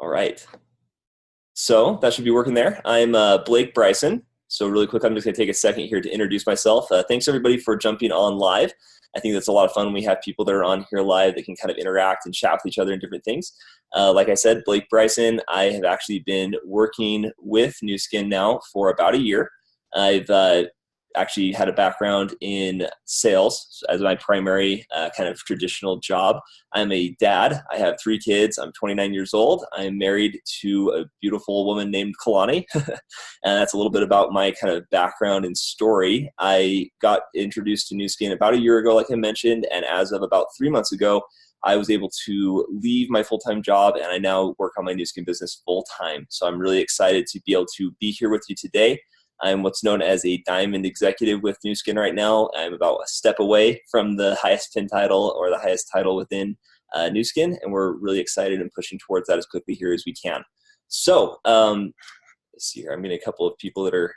All right. So that should be working there. I'm Blake Bryson. So really quick, I'm just going to take a second here to introduce myself. Thanks everybody for jumping on live. I think that's a lot of fun when we have people that are on here live that can kind of interact and chat with each other and different things. Like I said, Blake Bryson, I have actually been working with Nu Skin now for about a year. I've actually had a background in sales as my primary kind of traditional job. I'm a dad. I have 3 kids. I'm 29 years old. I'm married to a beautiful woman named Kalani. And that's a little bit about my kind of background and story. I got introduced to Nu Skin about a year ago, like I mentioned, and as of about 3 months ago, I was able to leave my full-time job, and I now work on my Nu Skin business full-time. So I'm really excited to be able to be here with you today. I'm what's known as a diamond executive with Nu Skin right now. I'm about a step away from the highest pin title or the highest title within Nu Skin, and we're really excited and pushing towards that as quickly here as we can. So let's see here. I'm getting a couple of people that are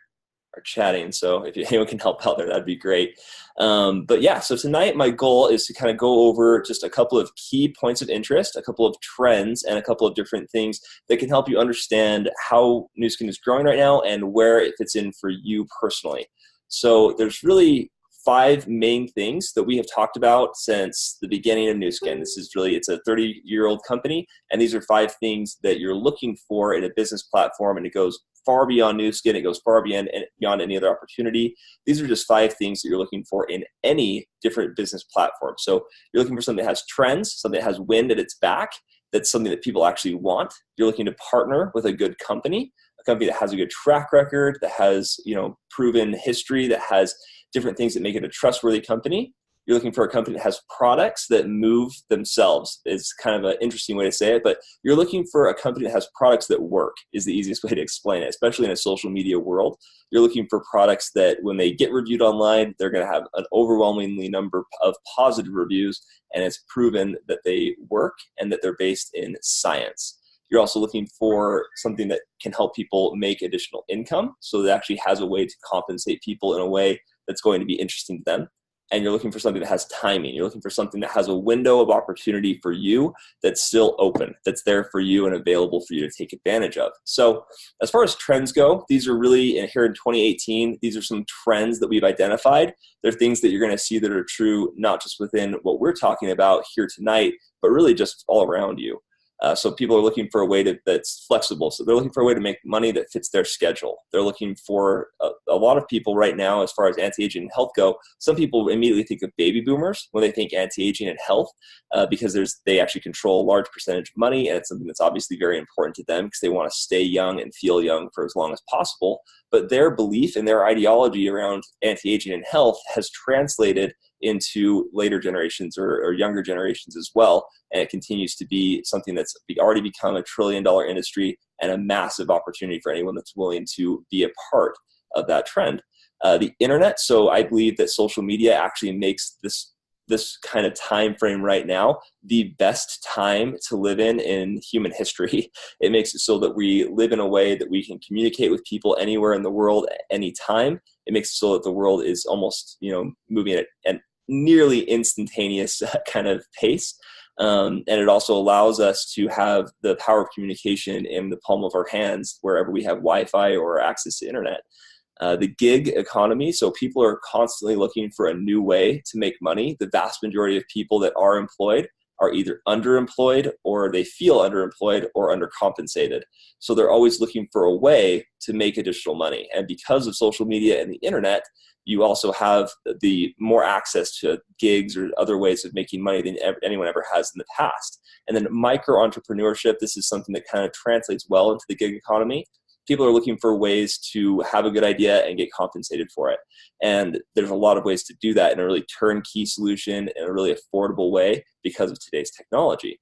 chatting, so if anyone can help out there, that'd be great. But yeah, so tonight my goal is to kind of go over just a couple of key points of interest, a couple of trends, and a couple of different things that can help you understand how Nu Skin is growing right now and where it fits in for you personally. So there's really 5 main things that we have talked about since the beginning of Nu Skin. It's a 30-year-old company, and these are 5 things that you're looking for in a business platform, and it goes far beyond Nu Skin. It goes far beyond any other opportunity. These are just 5 things that you're looking for in any different business platform. So you're looking for something that has trends, something that has wind at its back, that's something that people actually want. You're looking to partner with a good company, a company that has a good track record, that has proven history, that has different things that make it a trustworthy company. You're looking for a company that has products that move themselves. It's kind of an interesting way to say it, but you're looking for a company that has products that work is the easiest way to explain it, especially in a social media world. You're looking for products that when they get reviewed online, they're going to have an overwhelmingly number of positive reviews, and it's proven that they work and that they're based in science. You're also looking for something that can help people make additional income, so that actually has a way to compensate people in a way that's going to be interesting to them. And you're looking for something that has timing. You're looking for something that has a window of opportunity for you that's still open, that's there for you and available for you to take advantage of. So as far as trends go, these are really, here in 2018, these are some trends that we've identified. They're things that you're going to see that are true, not just within what we're talking about here tonight, but really just all around you. So people are looking for a way that's flexible. So they're looking for a way to make money that fits their schedule. They're looking for a lot of people right now, as far as anti-aging and health go. Some people immediately think of baby boomers when they think anti-aging and health, because they actually control a large percentage of money, and it's something that's obviously very important to them because they want to stay young and feel young for as long as possible. But their belief and their ideology around anti-aging and health has translated into later generations or younger generations as well. And it continues to be something that's already become a $1 trillion industry and a massive opportunity for anyone that's willing to be a part of that trend. The internet, so I believe that social media actually makes this kind of time frame right now the best time to live in human history. It makes it so that we live in a way that we can communicate with people anywhere in the world at any time. It makes it so that the world is almost moving at an nearly instantaneous kind of pace. And it also allows us to have the power of communication in the palm of our hands wherever we have Wi-Fi or access to internet. The gig economy, so people are constantly looking for a new way to make money. The vast majority of people that are employed are either underemployed or they feel underemployed or undercompensated. So they're always looking for a way to make additional money. And because of social media and the internet, you also have the more access to gigs or other ways of making money than anyone ever has in the past. And then micro entrepreneurship, this is something that kind of translates well into the gig economy. People are looking for ways to have a good idea and get compensated for it. And there's a lot of ways to do that in a really turnkey solution in a really affordable way because of today's technology.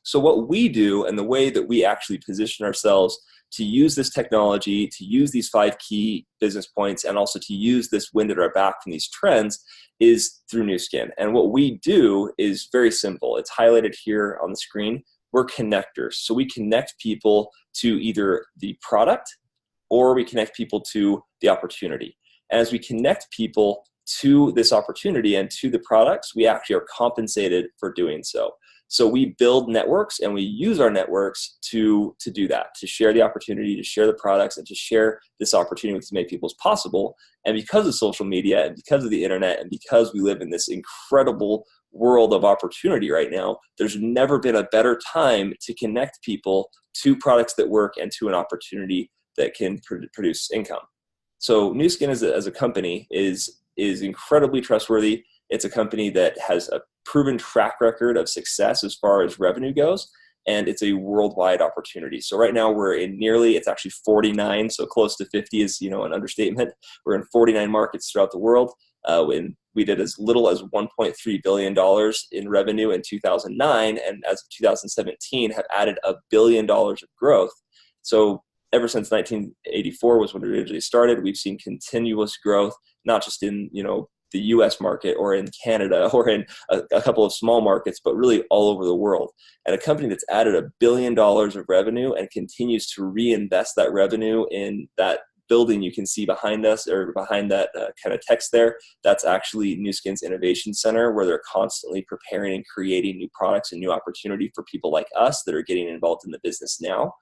So what we do and the way that we actually position ourselves to use this technology, to use these 5 key business points, and also to use this wind at our back from these trends is through Nu Skin. And what we do is very simple. It's highlighted here on the screen. We're connectors. So we connect people to either the product or we connect people to the opportunity. And as we connect people to this opportunity and to the products, we actually are compensated for doing so. So we build networks and we use our networks to do that, to share the opportunity, to share the products, and to share this opportunity with as many people as possible. And because of social media and because of the internet and because we live in this incredible world of opportunity right now, there's never been a better time to connect people to products that work and to an opportunity that can produce income. So Nu Skin as a company is incredibly trustworthy. It's a company that has a proven track record of success as far as revenue goes, and it's a worldwide opportunity. So right now we're in it's actually 49, so close to 50 is an understatement. We're in 49 markets throughout the world. When we did as little as $1.3 billion in revenue in 2009, and as of 2017 have added $1 billion of growth. So ever since 1984 was when it originally started, we've seen continuous growth, not just in the US market or in Canada or in a couple of small markets, but really all over the world. And a company that's added $1 billion of revenue and continues to reinvest that revenue in that building you can see behind us, or behind that kind of text there, that's actually Nu Skin's Innovation Center, where they're constantly preparing and creating new products and new opportunity for people like us that are getting involved in the business now.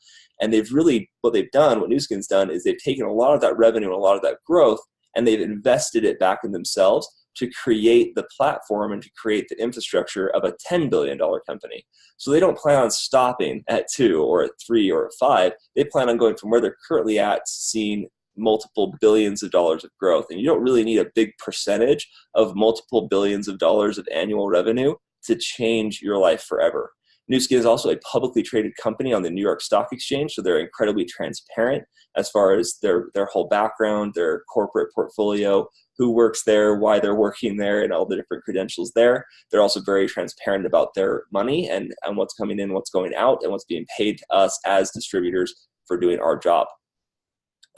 And what Nu Skin's done is they've taken a lot of that revenue and a lot of that growth, and they've invested it back in themselves to create the platform and to create the infrastructure of a $10 billion company. So they don't plan on stopping at 2 or at 3 or at 5. They plan on going from where they're currently at to seeing multiple billions of dollars of growth. And you don't really need a big percentage of multiple billions of dollars of annual revenue to change your life forever. Nu Skin is also a publicly traded company on the New York Stock Exchange, so they're incredibly transparent as far as their whole background, their corporate portfolio, who works there, why they're working there, and all the different credentials there. They're also very transparent about their money and what's coming in, what's going out, and what's being paid to us as distributors for doing our job.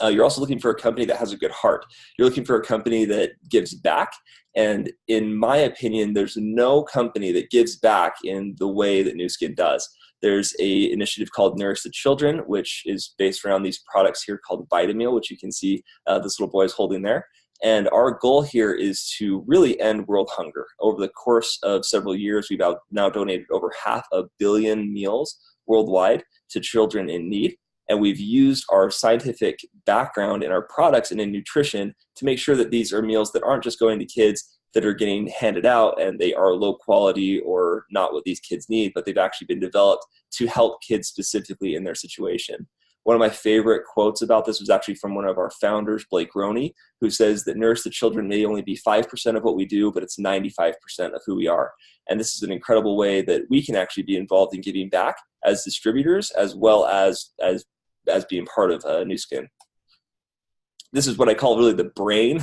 You're also looking for a company that has a good heart. You're looking for a company that gives back. And in my opinion, there's no company that gives back in the way that Nu Skin does. There's an initiative called Nourish the Children, which is based around these products here called Vitameal, which you can see this little boy is holding there. And our goal here is to really end world hunger. Over the course of several years, we've now donated over 500 million meals worldwide to children in need. And we've used our scientific background in our products and in nutrition to make sure that these are meals that aren't just going to kids that are getting handed out and they are low quality or not what these kids need, but they've actually been developed to help kids specifically in their situation. One of my favorite quotes about this was actually from one of our founders, Blake Roney, who says that Nourish the Children may only be 5% of what we do, but it's 95% of who we are. And this is an incredible way that we can actually be involved in giving back as distributors, as well as being part of Nu Skin. This is what I call really the brain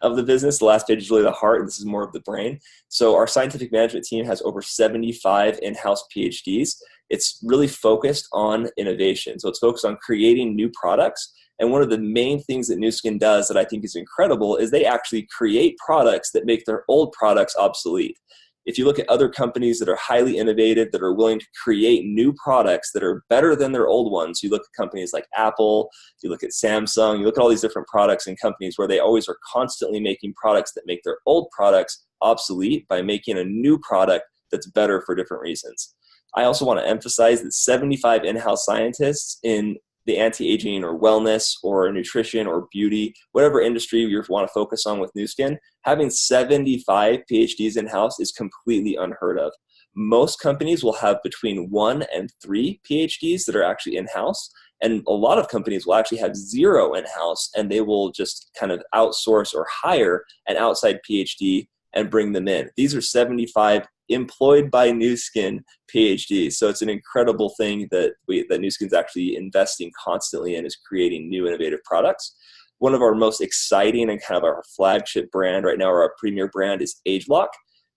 of the business. The last page is really the heart, and this is more of the brain. So our scientific management team has over 75 in-house PhDs. It's really focused on innovation. So it's focused on creating new products. And one of the main things that Nu Skin does that I think is incredible is they actually create products that make their old products obsolete. If you look at other companies that are highly innovative, that are willing to create new products that are better than their old ones, you look at companies like Apple, you look at Samsung, you look at all these different products and companies where they always are constantly making products that make their old products obsolete by making a new product that's better for different reasons. I also want to emphasize that 75 in-house scientists in the anti-aging or wellness or nutrition or beauty, whatever industry you want to focus on with Nu Skin, having 75 PhDs in-house is completely unheard of. Most companies will have between 1 and 3 PhDs that are actually in-house, and a lot of companies will actually have 0 in-house, and they will just kind of outsource or hire an outside PhD and bring them in. These are 75 employed by Nu Skin PhDs. So it's an incredible thing that Nu Skin's actually investing constantly in, is creating new innovative products. One of our most exciting and kind of our flagship brand right now, or our premier brand, is AgeLock.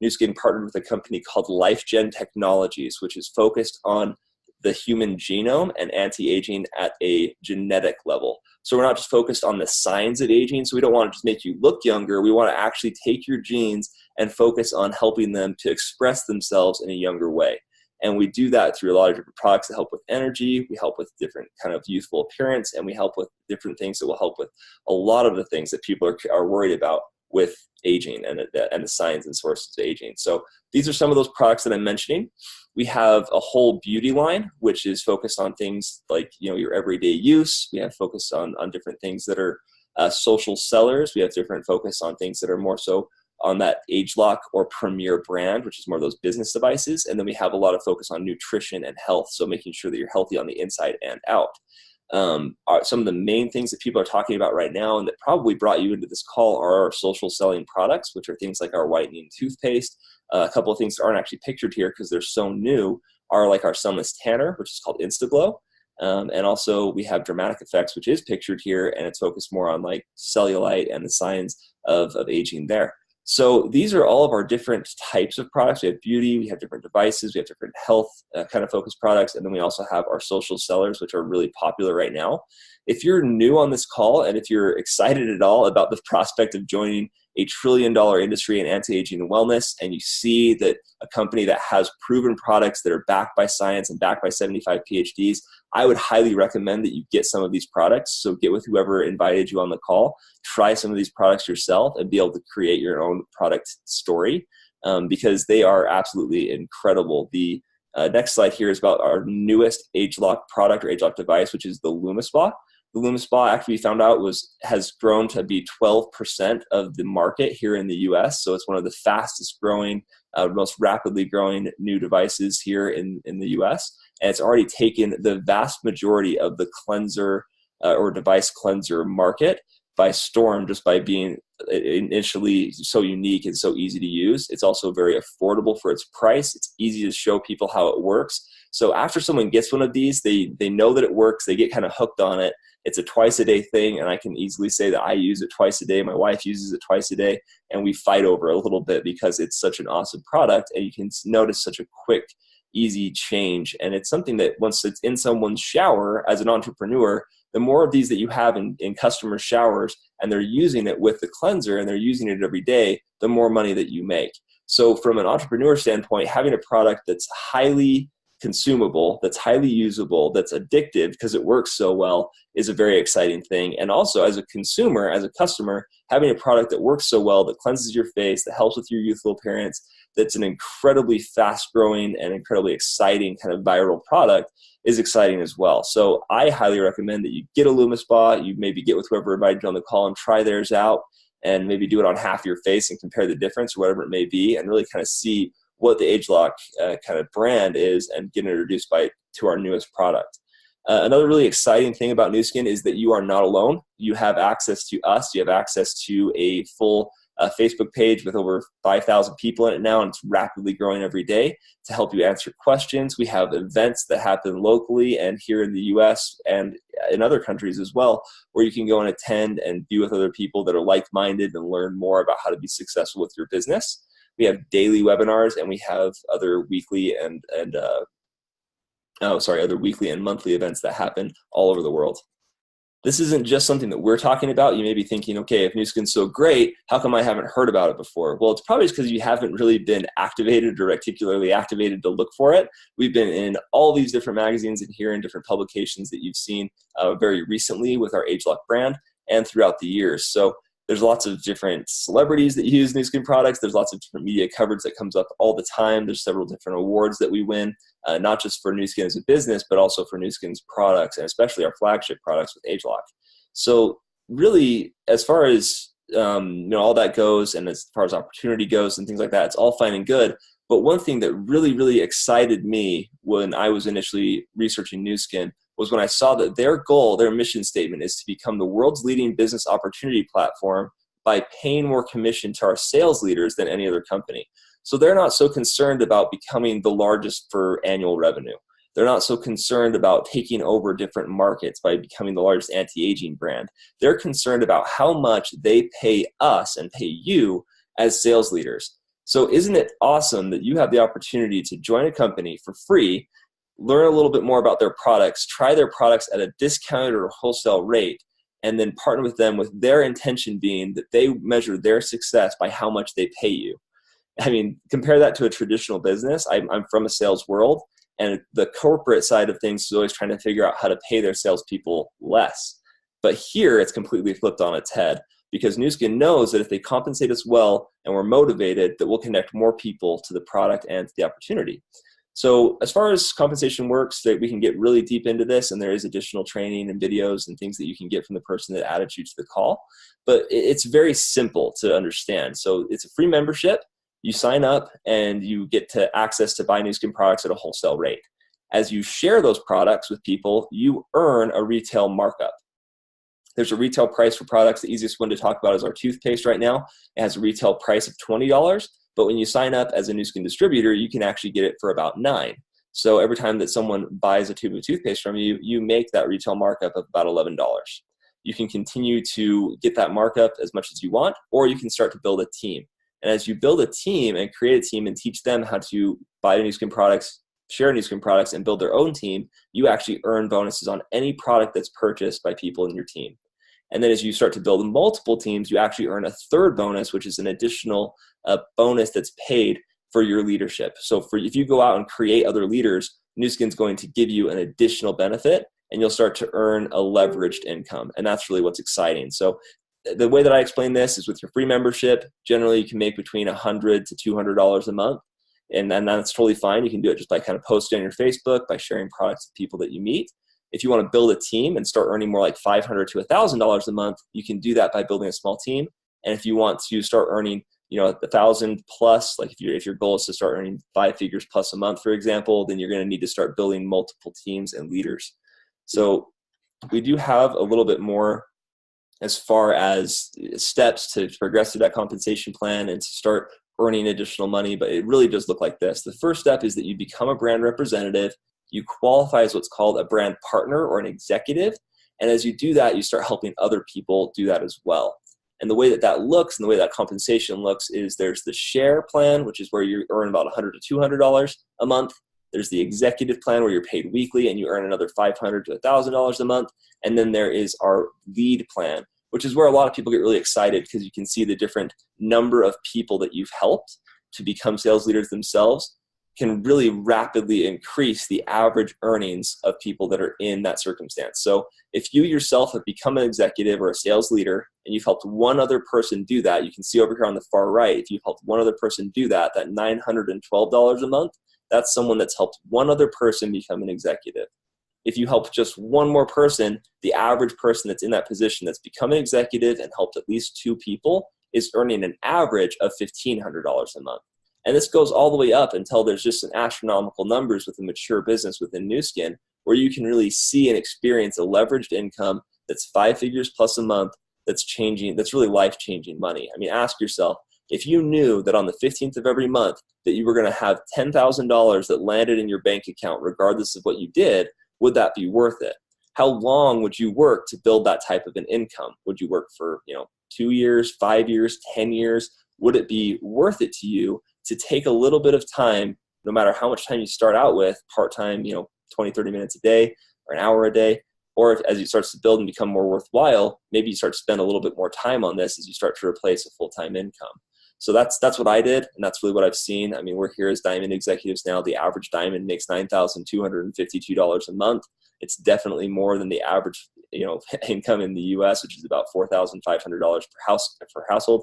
Nu Skin partnered with a company called LifeGen Technologies, which is focused on the human genome and anti-aging at a genetic level. So we're not just focused on the signs of aging. So we don't want to just make you look younger. We want to actually take your genes and focus on helping them to express themselves in a younger way. And we do that through a lot of different products that help with energy. We help with different kind of youthful appearance, and we help with different things that will help with a lot of the things that people are worried about with aging and the signs and sources of aging. So these are some of those products that I'm mentioning. We have a whole beauty line, which is focused on things like, your everyday use. We have focus on different things that are social sellers. We have different focus on things that are more so on that ageLOC or Premier brand, which is more of those business devices. And then we have a lot of focus on nutrition and health, so making sure that you're healthy on the inside and out. Some of the main things that people are talking about right now and that probably brought you into this call are our social selling products, which are things like our whitening toothpaste. A couple of things that aren't actually pictured here because they're so new are like our sunless tanner, which is called Instaglow. And also we have Dramatic Effects, which is pictured here, and it's focused more on like cellulite and the signs of aging there. So these are all of our different types of products. We have beauty, we have different devices, we have different health kind of focused products, and then we also have our social sellers, which are really popular right now. If you're new on this call and if you're excited at all about the prospect of joining a $1 trillion industry in anti-aging and wellness, and you see that a company that has proven products that are backed by science and backed by 75 PhDs, I would highly recommend that you get some of these products. So get with whoever invited you on the call, try some of these products yourself, and be able to create your own product story because they are absolutely incredible. The next slide here is about our newest ageLOC product or ageLOC device, which is the LumiSpa. The LumiSpa actually found out has grown to be 12% of the market here in the US. So it's one of the fastest growing, most rapidly growing new devices here in the US. And it's already taken the vast majority of the cleanser or device cleanser market by storm, just by being initially so unique and so easy to use. It's also very affordable for its price. It's easy to show people how it works. So after someone gets one of these, they know that it works. They get kind of hooked on it. It's a twice a day thing, and I can easily say that I use it twice a day. My wife uses it twice a day, and we fight over it a little bit because it's such an awesome product, and you can notice such a quick, easy change. And it's something that once it's in someone's shower as an entrepreneur, the more of these that you have in customer showers and they're using it with the cleanser and they're using it every day, the more money that you make. So from an entrepreneur standpoint, having a product that's highly consumable, that's highly usable, that's addictive because it works so well is a very exciting thing. And also as a consumer, as a customer, having a product that works so well, that cleanses your face, that helps with your youthful appearance, that's an incredibly fast growing and incredibly exciting kind of viral product is exciting as well. So I highly recommend that you get a LumiSpa, you maybe get with whoever invited you on the call and try theirs out and maybe do it on half your face and compare the difference or whatever it may be and really kind of see what the ageLOC kind of brand is and get introduced to our newest product. Another really exciting thing about Nu Skin is that you are not alone. You have access to us. You have access to a full Facebook page with over 5,000 people in it now, and it's rapidly growing every day to help you answer questions. We have events that happen locally and here in the US and in other countries as well, where you can go and attend and be with other people that are like-minded and learn more about how to be successful with your business. We have daily webinars, and we have other weekly and other weekly and monthly events that happen all over the world. This isn't just something that we're talking about. You may be thinking, okay, if Nu Skin's so great, how come I haven't heard about it before? Well, it's probably just because you haven't really been activated or reticularly activated to look for it. We've been in all these different magazines and here in different publications that you've seen very recently with our ageLOC brand and throughout the years. So there's lots of different celebrities that use Nu Skin products. There's lots of different media coverage that comes up all the time. There's several different awards that we win, not just for Nu Skin as a business, but also for Nu Skin's products, and especially our flagship products with ageLOC. So really, as far as all that goes, and as far as opportunity goes and things like that, it's all fine and good. But one thing that really, really excited me when I was initially researching Nu Skin was when I saw that their goal, their mission statement is to become the world's leading business opportunity platform by paying more commission to our sales leaders than any other company. So they're not so concerned about becoming the largest for annual revenue. They're not so concerned about taking over different markets by becoming the largest anti-aging brand. They're concerned about how much they pay us and pay you as sales leaders. So isn't it awesome that you have the opportunity to join a company for free, learn a little bit more about their products, try their products at a discounted or wholesale rate, and then partner with them with their intention being that they measure their success by how much they pay you. I mean, compare that to a traditional business. I'm from a sales world, and the corporate side of things is always trying to figure out how to pay their salespeople less. But here it's completely flipped on its head because Nu Skin knows that if they compensate us well and we're motivated, that we'll connect more people to the product and to the opportunity. So as far as compensation works, that we can get really deep into this, and there is additional training and videos and things that you can get from the person that added you to the call. But it's very simple to understand. So it's a free membership. You sign up and you get to access to buy new skin products at a wholesale rate. As you share those products with people, you earn a retail markup. There's a retail price for products. The easiest one to talk about is our toothpaste right now. It has a retail price of $20, but when you sign up as a new skin distributor, you can actually get it for about $9. So every time that someone buys a tube of toothpaste from you, you make that retail markup of about $11. You can continue to get that markup as much as you want, or you can start to build a team. And as you build a team and create a team and teach them how to buy new skin products, share new skin products, and build their own team, you actually earn bonuses on any product that's purchased by people in your team. And then as you start to build multiple teams, you actually earn a third bonus, which is an additional bonus that's paid for your leadership. So if you go out and create other leaders, Nu Skin's going to give you an additional benefit, and you'll start to earn a leveraged income. And that's really what's exciting. So the way that I explain this is with your free membership, generally you can make between $100 to $200 a month. And then that's totally fine. You can do it just by kind of posting on your Facebook, by sharing products with people that you meet. If you want to build a team and start earning more like $500 to $1,000 a month, you can do that by building a small team. And if you want to start earning, 1,000 plus, like if your goal is to start earning 5 figures plus a month, for example, then you're going to need to start building multiple teams and leaders. So we do have a little bit more as far as steps to progress through that compensation plan and to start earning additional money, but it really does look like this. The first step is that you become a brand representative. You qualify as what's called a brand partner or an executive. And as you do that, you start helping other people do that as well. And the way that that looks and the way that compensation looks is there's the share plan, which is where you earn about $100 to $200 a month. There's the executive plan where you're paid weekly and you earn another $500 to $1,000 a month. And then there is our lead plan, which is where a lot of people get really excited because you can see the different number of people that you've helped to become sales leaders themselves can really rapidly increase the average earnings of people that are in that circumstance. So if you yourself have become an executive or a sales leader and you've helped one other person do that, you can see over here on the far right, if you've helped one other person do that, that $912 a month, that's someone that's helped one other person become an executive. If you help just one more person, the average person that's in that position that's become an executive and helped at least 2 people is earning an average of $1,500 a month. And this goes all the way up until there's just an astronomical numbers with a mature business within Nu Skin, where you can really see and experience a leveraged income that's 5 figures plus a month that's changing, that's really life-changing money. I mean, ask yourself, if you knew that on the 15th of every month that you were going to have $10,000 that landed in your bank account regardless of what you did, would that be worth it? How long would you work to build that type of an income? Would you work for 2 years, 5 years, 10 years? Would it be worth it to you to take a little bit of time, no matter how much time you start out with, part-time, 20, 30 minutes a day or an hour a day, or if, as you start to build and become more worthwhile, maybe you start to spend a little bit more time on this as you start to replace a full-time income. So that's what I did, and that's really what I've seen. I mean, we're here as diamond executives now. The average diamond makes $9,252 a month. It's definitely more than the average, income in the U.S., which is about $4,500 per household.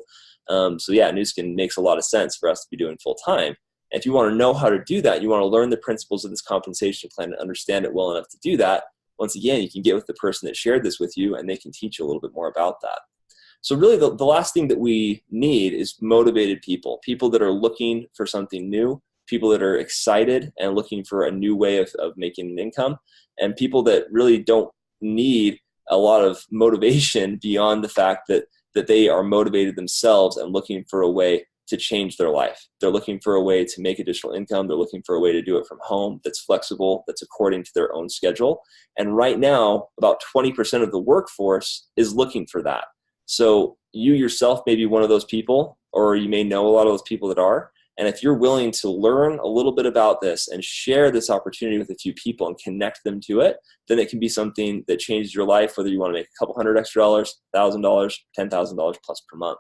So yeah, Nu Skin makes a lot of sense for us to be doing full time. And if you want to know how to do that, you want to learn the principles of this compensation plan and understand it well enough to do that. Once again, you can get with the person that shared this with you, and they can teach you a little bit more about that. So really the last thing that we need is motivated people that are looking for something new, people that are excited and looking for a new way of making an income, and people that really don't need a lot of motivation beyond the fact that they are motivated themselves and looking for a way to change their life. They're looking for a way to make additional income. They're looking for a way to do it from home that's flexible, that's according to their own schedule. And right now, about 20% of the workforce is looking for that. So you yourself may be one of those people, or you may know a lot of those people that are. And if you're willing to learn a little bit about this and share this opportunity with a few people and connect them to it, then it can be something that changes your life, whether you want to make a couple $100 extra, $1,000, $10,000 plus per month.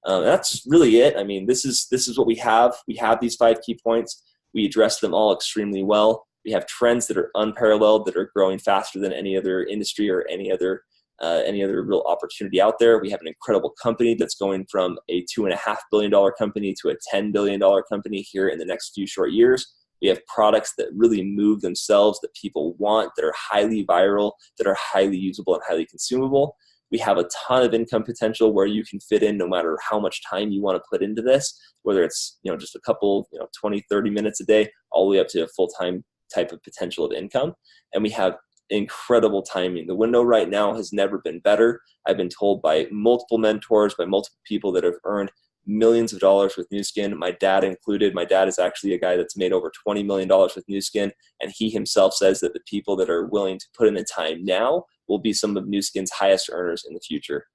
That's really it. I mean, this is what we have. We have these 5 key points. We address them all extremely well. We have trends that are unparalleled, that are growing faster than any other industry or any other real opportunity out there. We have an incredible company that's going from a $2.5 billion company to a $10 billion company here in the next few short years. We have products that really move themselves, that people want, that are highly viral, that are highly usable and highly consumable. We have a ton of income potential where you can fit in no matter how much time you want to put into this, whether it's just a couple 20, 30 minutes a day, all the way up to a full-time type of potential of income. And we have incredible timing. The window right now has never been better. I've been told by multiple mentors, by multiple people that have earned millions of dollars with Nu Skin, my dad included. My dad is actually a guy that's made over $20 million with Nu Skin, and he himself says that the people that are willing to put in the time now will be some of Nu Skin's highest earners in the future.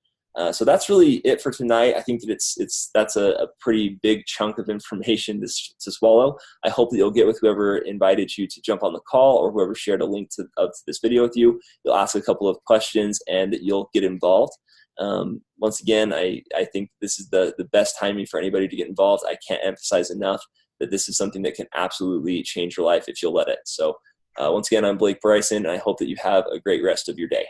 So that's really it for tonight. I think that that's a pretty big chunk of information to swallow. I hope that you'll get with whoever invited you to jump on the call, or whoever shared a link to this video with you. You'll ask a couple of questions and you'll get involved. Once again, I think this is the best timing for anybody to get involved. I can't emphasize enough that this is something that can absolutely change your life if you'll let it. So once again, I'm Blake Bryson, and I hope that you have a great rest of your day.